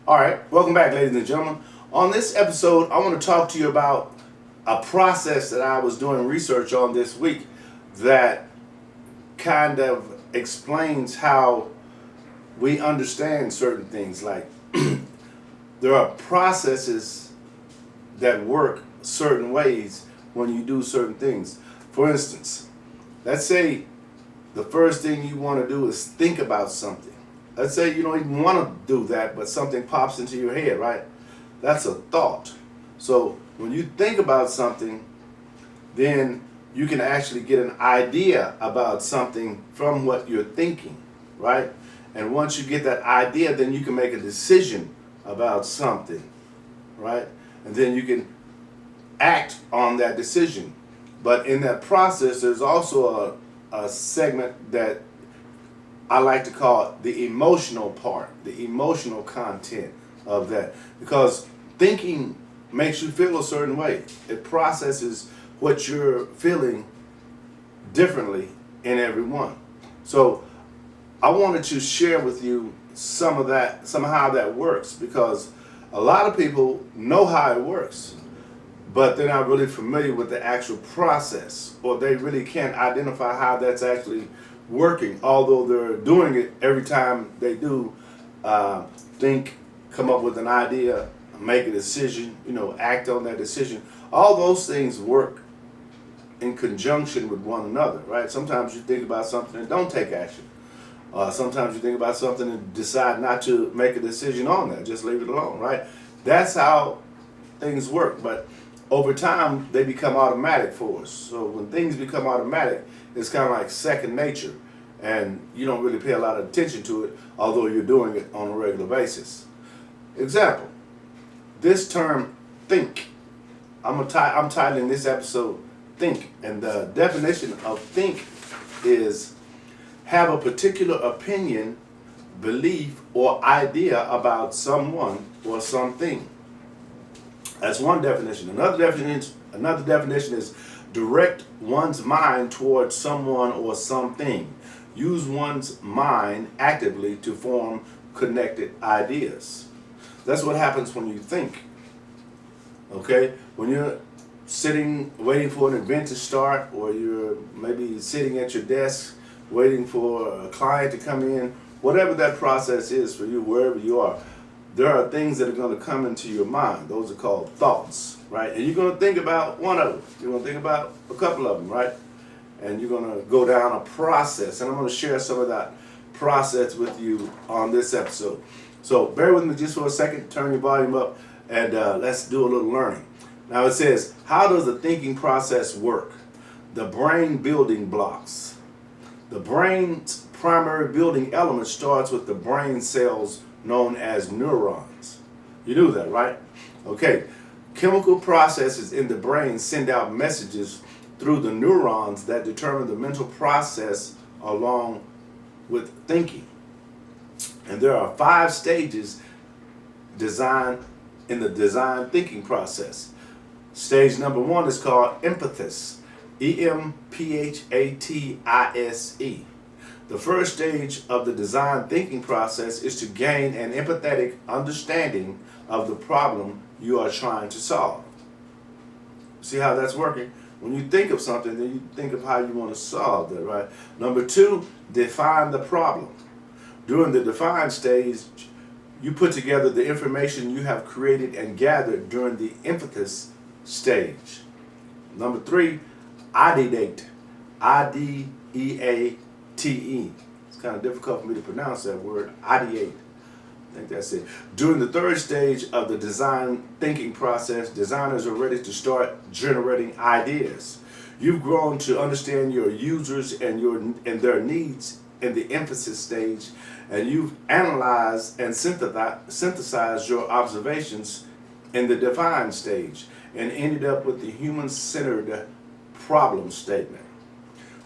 All right, welcome back, ladies and gentlemen. On this episode, I want to talk to you about a process that I was doing research on this week that kind of explains how we understand certain things. Like, there are processes that work certain ways when you do certain things. For instance, let's say the first thing you want to do is think about something. Let's say you don't even want to do that, but something pops into your head, right? That's a thought. So when you think about something, then you can actually get an idea about something from what you're thinking, right? And once you get that idea, then you can make a decision about something, right? And then you can act on that decision. But in that process, there's also a segment that I like to call the emotional part, the emotional content of that. Because thinking makes you feel a certain way. It processes what you're feeling differently in everyone. So I wanted to share with you some of that, some how that works, because a lot of people know how it works, but they're not really familiar with the actual process, or they really can't identify how that's actually working, although they're doing it every time they do think, come up with an idea, make a decision, act on that decision. All those things work in conjunction with one another, right? Sometimes you think about something and don't take action. Sometimes you think about something and decide not to make a decision on that, just leave it alone, right? That's how things work. But over time, they become automatic for us. So when things become automatic, it's kind of like second nature, and you don't really pay a lot of attention to it, although you're doing it on a regular basis. Example, this term think. I'm titling this episode think, and the definition of think is have a particular opinion, belief, or idea about someone or something. That's one definition. Another definition is direct one's mind towards someone or something. Use one's mind actively to form connected ideas. That's what happens when you think. Okay? When you're sitting waiting for an event to start, or you're maybe sitting at your desk waiting for a client to come in, whatever that process is for you, wherever you are, there are things that are going to come into your mind. Those are called thoughts, right? And you're going to think about one of them. You're going to think about a couple of them, right? And you're going to go down a process. And I'm going to share some of that process with you on this episode. So bear with me just for a second. Turn your volume up, and let's do a little learning. Now it says, how does the thinking process work? The brain building blocks. The brain's primary building element starts with the brain cells known as neurons. You knew that, right? Okay. Chemical processes in the brain send out messages through the neurons that determine the mental process along with thinking. And there are 5 stages in the design thinking process. Stage number 1 is called emphasis. EMPHATISE. The first stage of the design thinking process is to gain an empathetic understanding of the problem you are trying to solve. See how that's working? When you think of something, then you think of how you want to solve that, right? Number 2, define the problem. During the define stage, you put together the information you have created and gathered during the emphasis stage. Number 3, ideate. IDEATE. It's kind of difficult for me to pronounce that word, ideate. I think that's it. During the third stage of the design thinking process, designers are ready to start generating ideas. You've grown to understand your users and their needs in the emphasis stage, and you've analyzed and synthesized your observations in the define stage, and ended up with the human-centered problem statement.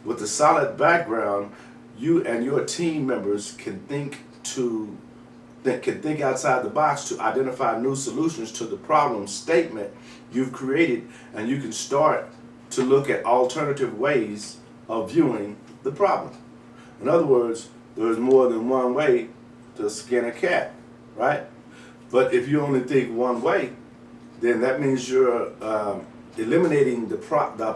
With a solid background, you and your team members can think outside the box to identify new solutions to the problem statement you've created, and you can start to look at alternative ways of viewing the problem. In other words, there's more than one way to skin a cat, right? But if you only think one way, then that means you're eliminating the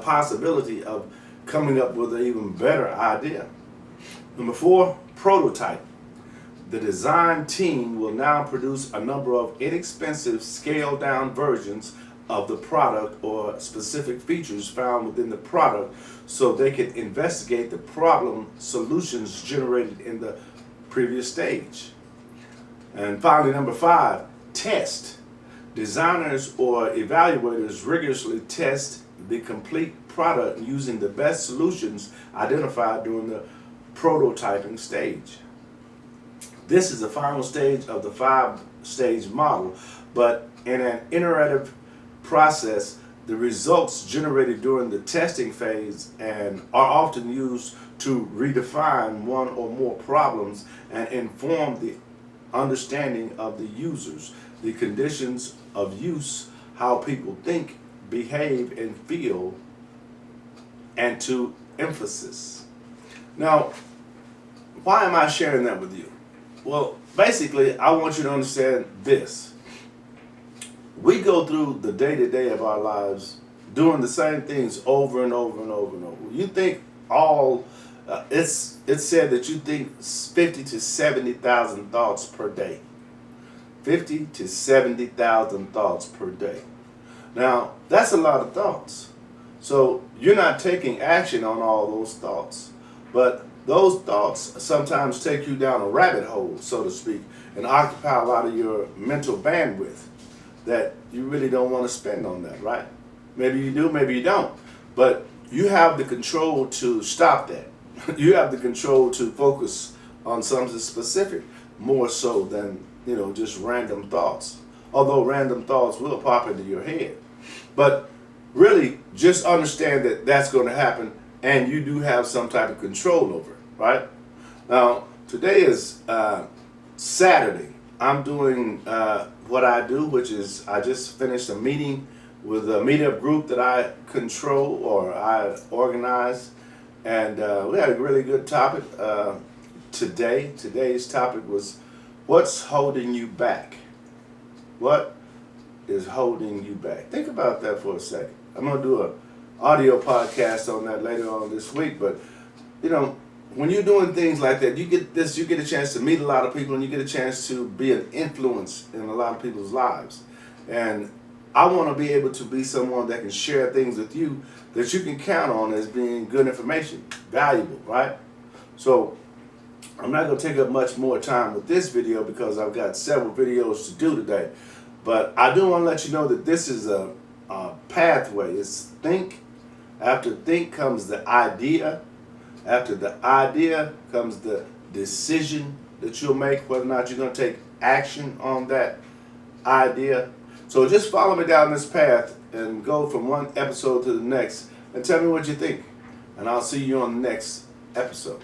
possibility of coming up with an even better idea. Number 4, prototype. The design team will now produce a number of inexpensive scaled down versions of the product or specific features found within the product so they can investigate the problem solutions generated in the previous stage. And finally, number 5, test. Designers or evaluators rigorously test the complete product using the best solutions identified during the prototyping stage. This is the final stage of the 5-stage model, but in an iterative process, the results generated during the testing phase and are often used to redefine one or more problems and inform the understanding of the users, the conditions of use, how people think, behave, and feel, and to emphasis. Now, why am I sharing that with you? Well, basically, I want you to understand this. We go through the day-to-day of our lives doing the same things over and over and over and over. You think it's said that you think 50 to 70,000 thoughts per day. 50 to 70,000 thoughts per day. Now, that's a lot of thoughts. So you're not taking action on all those thoughts. But those thoughts sometimes take you down a rabbit hole, so to speak, and occupy a lot of your mental bandwidth that you really don't want to spend on that, right? Maybe you do, maybe you don't. But you have the control to stop that. You have the control to focus on something specific more so than, just random thoughts. Although random thoughts will pop into your head. But really, just understand that that's going to happen and you do have some type of control over it, right? Now, today is Saturday. I'm doing what I do, which is I just finished a meeting with a meetup group that I control or I organize. And we had a really good topic today. Today's topic was, what's holding you back? What is holding you back? Think about that for a second. I'm going to do an audio podcast on that later on this week. But, when you're doing things like that, you get a chance to meet a lot of people and you get a chance to be an influence in a lot of people's lives. And I want to be able to be someone that can share things with you that you can count on as being good information, valuable, right? So I'm not going to take up much more time with this video because I've got several videos to do today. But I do want to let you know that this is a pathway. It's think. After think comes the idea. After the idea comes the decision that you'll make, whether or not you're going to take action on that idea. So just follow me down this path and go from one episode to the next and tell me what you think. And I'll see you on the next episode.